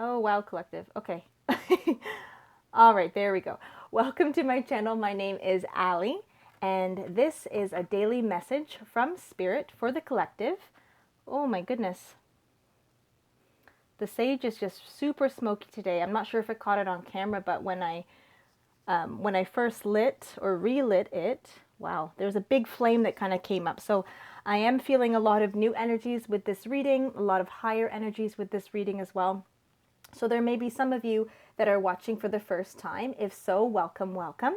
Oh, wow, collective. Okay. All right, there we go. Welcome to my channel. My name is Ali, and this is a daily message from Spirit for the collective. Oh my goodness. The sage is just super smoky today. I'm not sure if I caught it on camera, but when I first lit or relit it, wow, there's a big flame that kind of came up. So I am feeling a lot of new energies with this reading, a lot of higher energies with this reading as well. So there may be some of you that are watching for the first time. If so, welcome, welcome.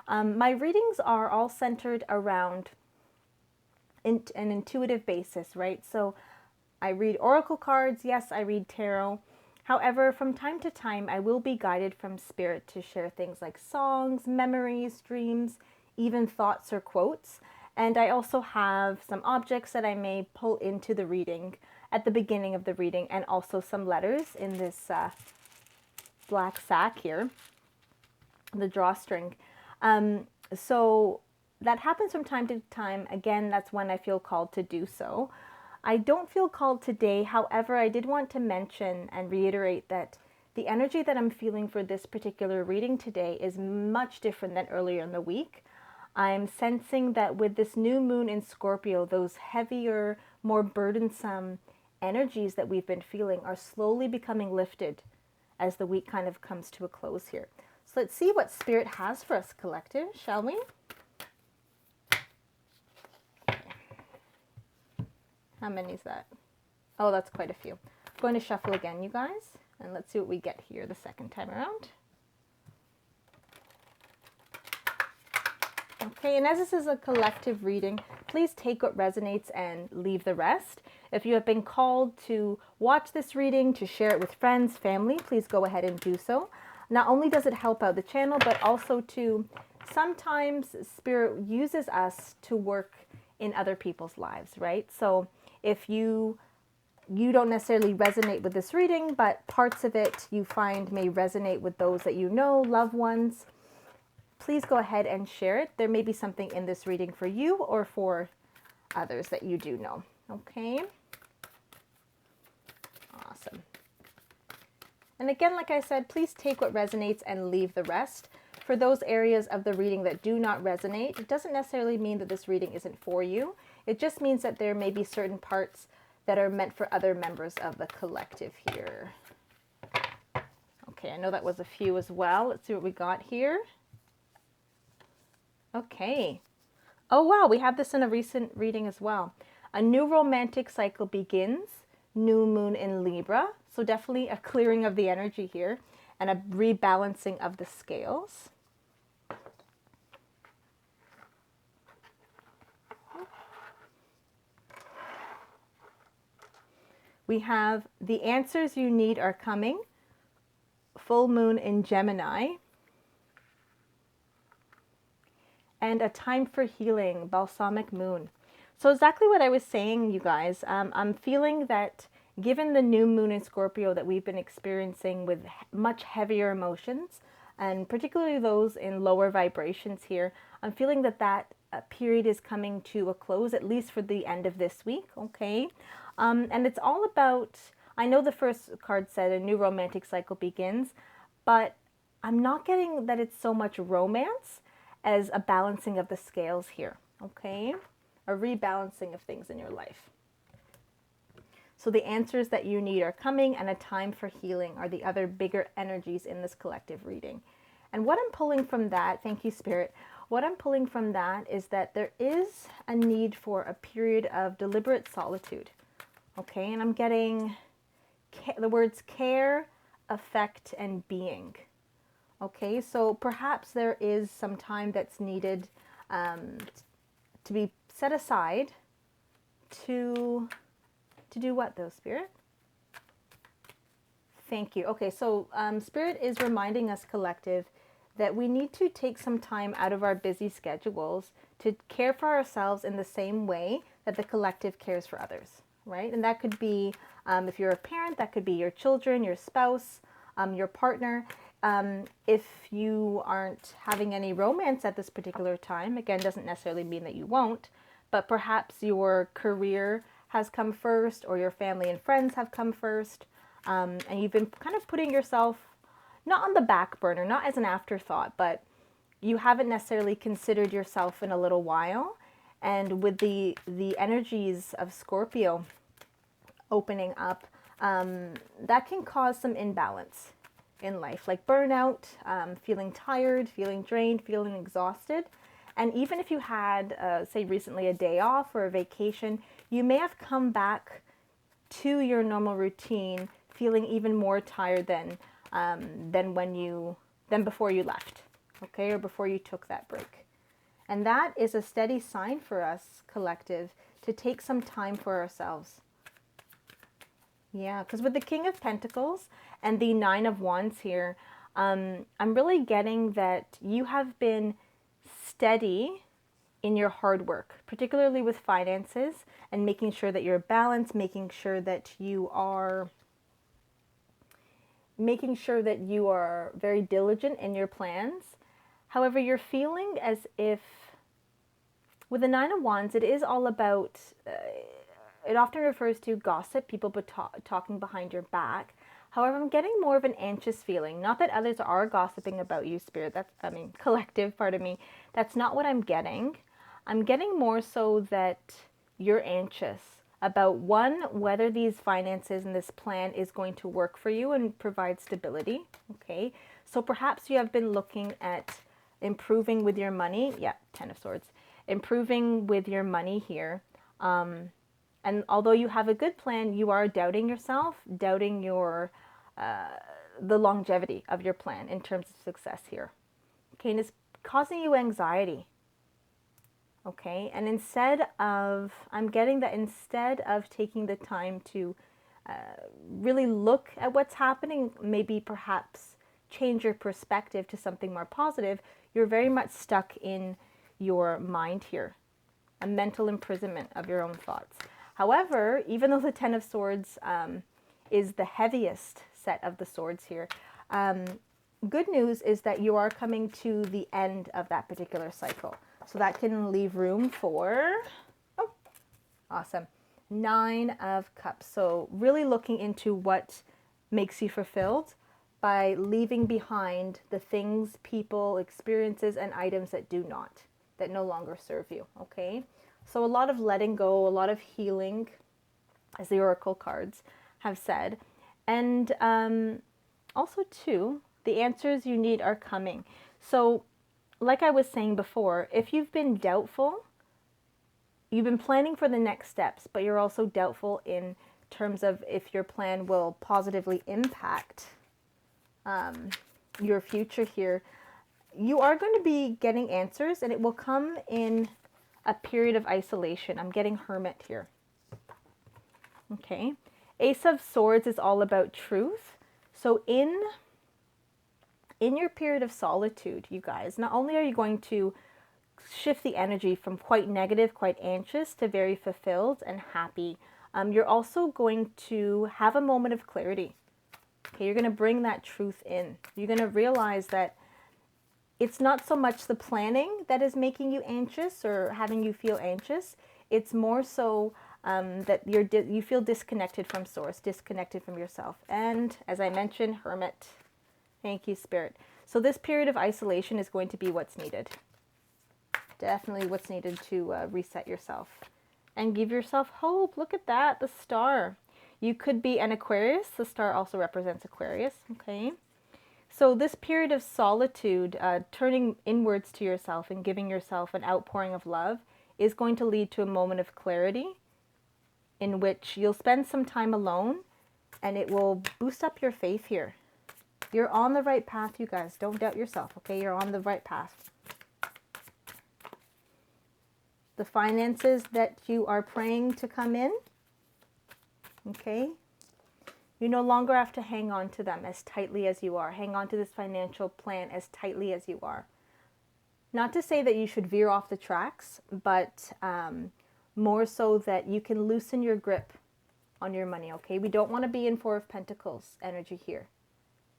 My readings are all centered around an intuitive basis, right? So I read oracle cards. Yes, I read tarot. However, from time to time, I will be guided from Spirit to share things like songs, memories, dreams, even thoughts or quotes. And I also have some objects that I may pull into the reading at the beginning of the reading, and also some letters in this black sack here, the drawstring. So that happens from time to time. Again, that's when I feel called to do so. I don't feel called today. However, I did want to mention and reiterate that the energy that I'm feeling for this particular reading today is much different than earlier in the week. I'm sensing that with this new moon in Scorpio, those heavier, more burdensome energies that we've been feeling are slowly becoming lifted as the week kind of comes to a close here. So let's see what Spirit has for us, collective, shall we? How many is that? Oh, that's quite a few. I'm going to shuffle again, you guys, and let's see what we get here the second time around. Okay, and as this is a collective reading, please take what resonates and leave the rest. If you have been called to watch this reading, to share it with friends, family, please go ahead and do so. Not only does it help out the channel, but also to sometimes Spirit uses us to work in other people's lives, right? So if you don't necessarily resonate with this reading, but parts of it you find may resonate with those that you know, loved ones, please go ahead and share it. There may be something in this reading for you or for others that you do know. Okay. Awesome. And again, like I said, please take what resonates and leave the rest. For those areas of the reading that do not resonate, it doesn't necessarily mean that this reading isn't for you. It just means that there may be certain parts that are meant for other members of the collective here. Okay, I know that was a few as well. Let's see what we got here. Okay. Oh, wow, we have this in a recent reading as well. A new romantic cycle begins, new moon in Libra. So definitely a clearing of the energy here and a rebalancing of the scales. We have the answers you need are coming, full moon in Gemini. And a time for healing, balsamic moon. So exactly what I was saying, you guys, I'm feeling that given the new moon in Scorpio that we've been experiencing with much heavier emotions, and particularly those in lower vibrations here, I'm feeling that that period is coming to a close, at least for the end of this week, okay? And it's all about, I know the first card said a new romantic cycle begins, but I'm not getting that it's so much romance as a balancing of the scales here, okay? A rebalancing of things in your life. So the answers that you need are coming, and a time for healing are the other bigger energies in this collective reading. And what I'm pulling from that, thank you, Spirit, what I'm pulling from that is that there is a need for a period of deliberate solitude, okay? And I'm getting the words care, affect, and being. Okay, so perhaps there is some time that's needed to be set aside to do what though, Spirit? Thank you. Okay, so Spirit is reminding us, collective, that we need to take some time out of our busy schedules to care for ourselves in the same way that the collective cares for others, right? And that could be, if you're a parent, that could be your children, your spouse, your partner. If you aren't having any romance at this particular time, again, doesn't necessarily mean that you won't, but perhaps your career has come first, or your family and friends have come first. And you've been kind of putting yourself not on the back burner, not as an afterthought, but you haven't necessarily considered yourself in a little while. And with the energies of Scorpio opening up, that can cause some imbalance in life, like burnout, feeling tired, feeling drained, feeling exhausted. And even if you had, say, recently a day off or a vacation, you may have come back to your normal routine feeling even more tired than before you left, okay, or before you took that break. And that is a steady sign for us, collective, to take some time for ourselves. Yeah, because with the King of Pentacles and the Nine of Wands here, I'm really getting that you have been steady in your hard work, particularly with finances and making sure that you're balanced, making sure that you are very diligent in your plans. However, you're feeling as if with the Nine of Wands, it is all about, it often refers to gossip, people talking behind your back. However, I'm getting more of an anxious feeling. Not that others are gossiping about you, Spirit. Collective part of me. That's not what I'm getting. I'm getting more so that you're anxious about, one, whether these finances and this plan is going to work for you and provide stability. Okay. So perhaps you have been looking at improving with your money. Yeah, Ten of Swords. Improving with your money here. And although you have a good plan, you are doubting yourself, doubting the longevity of your plan in terms of success here. Okay, and it's causing you anxiety. Okay, and I'm getting that instead of taking the time to really look at what's happening, maybe perhaps change your perspective to something more positive, you're very much stuck in your mind here, a mental imprisonment of your own thoughts. However, even though the Ten of Swords is the heaviest set of the swords here, good news is that you are coming to the end of that particular cycle. So that can leave room for, oh, awesome, Nine of Cups. So really looking into what makes you fulfilled by leaving behind the things, people, experiences, and items that no longer serve you, okay? So a lot of letting go, a lot of healing, as the Oracle cards have said. And also, too, the answers you need are coming. So like I was saying before, if you've been doubtful, you've been planning for the next steps, but you're also doubtful in terms of if your plan will positively impact your future here, you are going to be getting answers, and it will come in a period of isolation. I'm getting Hermit here. Okay. Ace of Swords is all about truth. So in your period of solitude, you guys, not only are you going to shift the energy from quite negative, quite anxious, to very fulfilled and happy, you're also going to have a moment of clarity. Okay, you're going to bring that truth in. You're going to realize that it's not so much the planning that is making you anxious or having you feel anxious. It's more so that you feel disconnected from source, disconnected from yourself. And as I mentioned, Hermit. Thank you, Spirit. So this period of isolation is going to be what's needed. Definitely what's needed to reset yourself and give yourself hope. Look at that, the star. You could be an Aquarius. The star also represents Aquarius, okay? So this period of solitude, turning inwards to yourself and giving yourself an outpouring of love, is going to lead to a moment of clarity in which you'll spend some time alone, and it will boost up your faith here. You're on the right path, you guys. Don't doubt yourself, okay? You're on the right path. The finances that you are praying to come in, okay? You no longer have to hang on to them as tightly as you are. Hang on to this financial plan as tightly as you are. Not to say that you should veer off the tracks, but more so that you can loosen your grip on your money, okay? We don't want to be in Four of Pentacles energy here.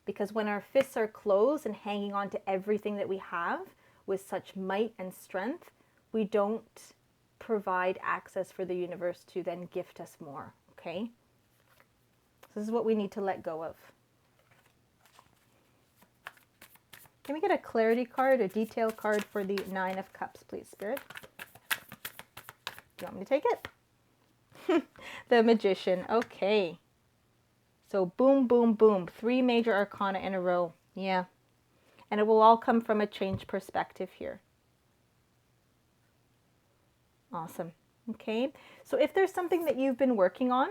Because when our fists are closed and hanging on to everything that we have with such might and strength, we don't provide access for the universe to then gift us more, okay? This is what we need to let go of. Can we get a clarity card, a detail card for the Nine of Cups, please, Spirit? Do you want me to take it? The Magician. Okay. So boom, boom, boom. 3 major arcana in a row. Yeah. And it will all come from a changed perspective here. Awesome. Okay. So if there's something that you've been working on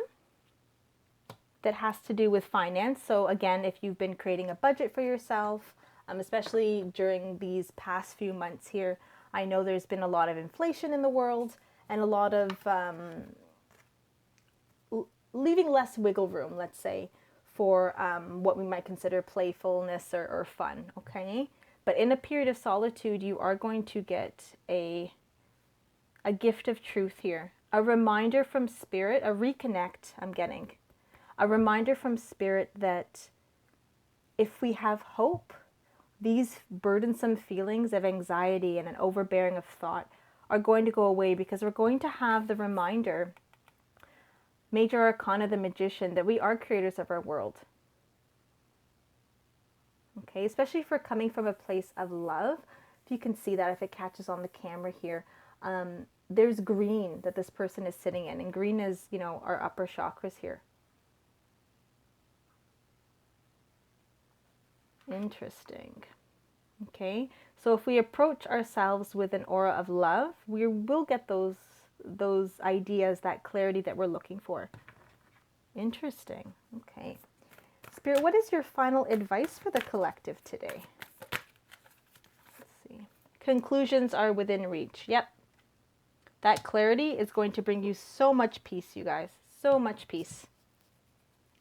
that has to do with finance, so again, if you've been creating a budget for yourself, especially during these past few months here, I know there's been a lot of inflation in the world and a lot of leaving less wiggle room, let's say, for what we might consider playfulness or fun, okay? But in a period of solitude, you are going to get a gift of truth here. A reminder from Spirit, a reconnect I'm getting. A reminder from Spirit that if we have hope, these burdensome feelings of anxiety and an overbearing of thought are going to go away, because we're going to have the reminder, Major Arcana, the Magician, that we are creators of our world. Okay, especially if we're coming from a place of love. If you can see that, if it catches on the camera here, there's green that this person is sitting in, and green is, you know, our upper chakras here. Interesting. Okay, so if we approach ourselves with an aura of love, we will get those ideas, that clarity that we're looking for. Interesting. Okay. Spirit, what is your final advice for the collective today? Let's see. Conclusions are within reach. Yep. That clarity is going to bring you so much peace, you guys. So much peace.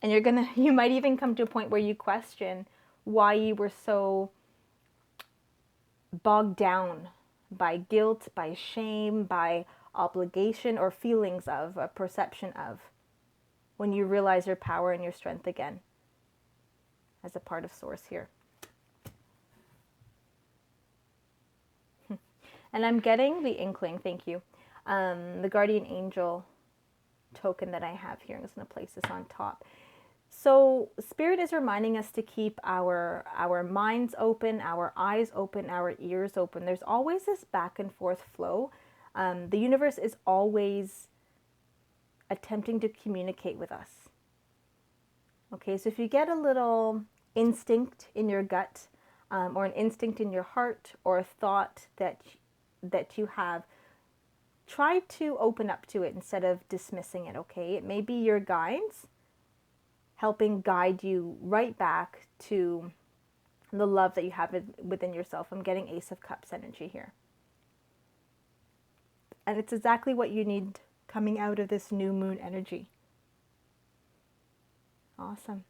And you might even come to a point where you question why you were so bogged down by guilt, by shame, by obligation, or feelings of, a perception of, when you realize your power and your strength again as a part of Source here. And I'm getting the inkling, thank you, the guardian angel token that I have here. I'm just going to place this on top. So Spirit is reminding us to keep our minds open, our eyes open, our ears open. There's always this back and forth flow. The universe is always attempting to communicate with us. Okay, so if you get a little instinct in your gut, or an instinct in your heart, or a thought that you have, try to open up to it instead of dismissing it, okay? It may be your guides helping guide you right back to the love that you have within yourself. I'm getting Ace of Cups energy here. And it's exactly what you need coming out of this new moon energy. Awesome.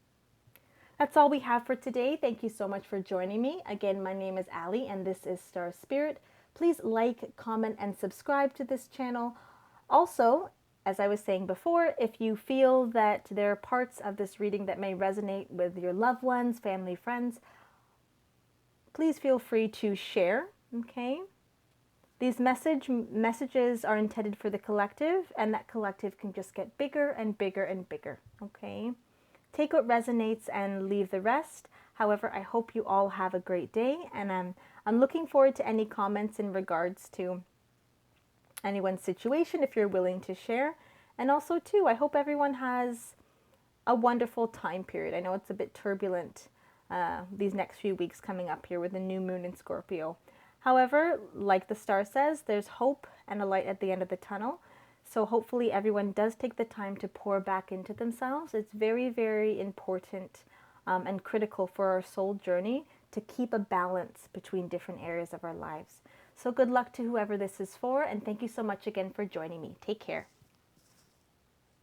That's all we have for today. Thank you so much for joining me. Again, my name is Ali, and this is Star.Spirit. Please like, comment, and subscribe to this channel. Also, as I was saying before, if you feel that there are parts of this reading that may resonate with your loved ones, family, friends, please feel free to share, okay? These messages are intended for the collective, and that collective can just get bigger and bigger and bigger, okay? Take what resonates and leave the rest. However, I hope you all have a great day, and I'm looking forward to any comments in regards to anyone's situation, if you're willing to share. And also too, I hope everyone has a wonderful time period. I know it's a bit turbulent these next few weeks coming up here with the new moon in Scorpio. However, like the star says, there's hope and a light at the end of the tunnel. So hopefully everyone does take the time to pour back into themselves. It's very, very important and critical for our soul journey to keep a balance between different areas of our lives. So good luck to whoever this is for, and thank you so much again for joining me. Take care.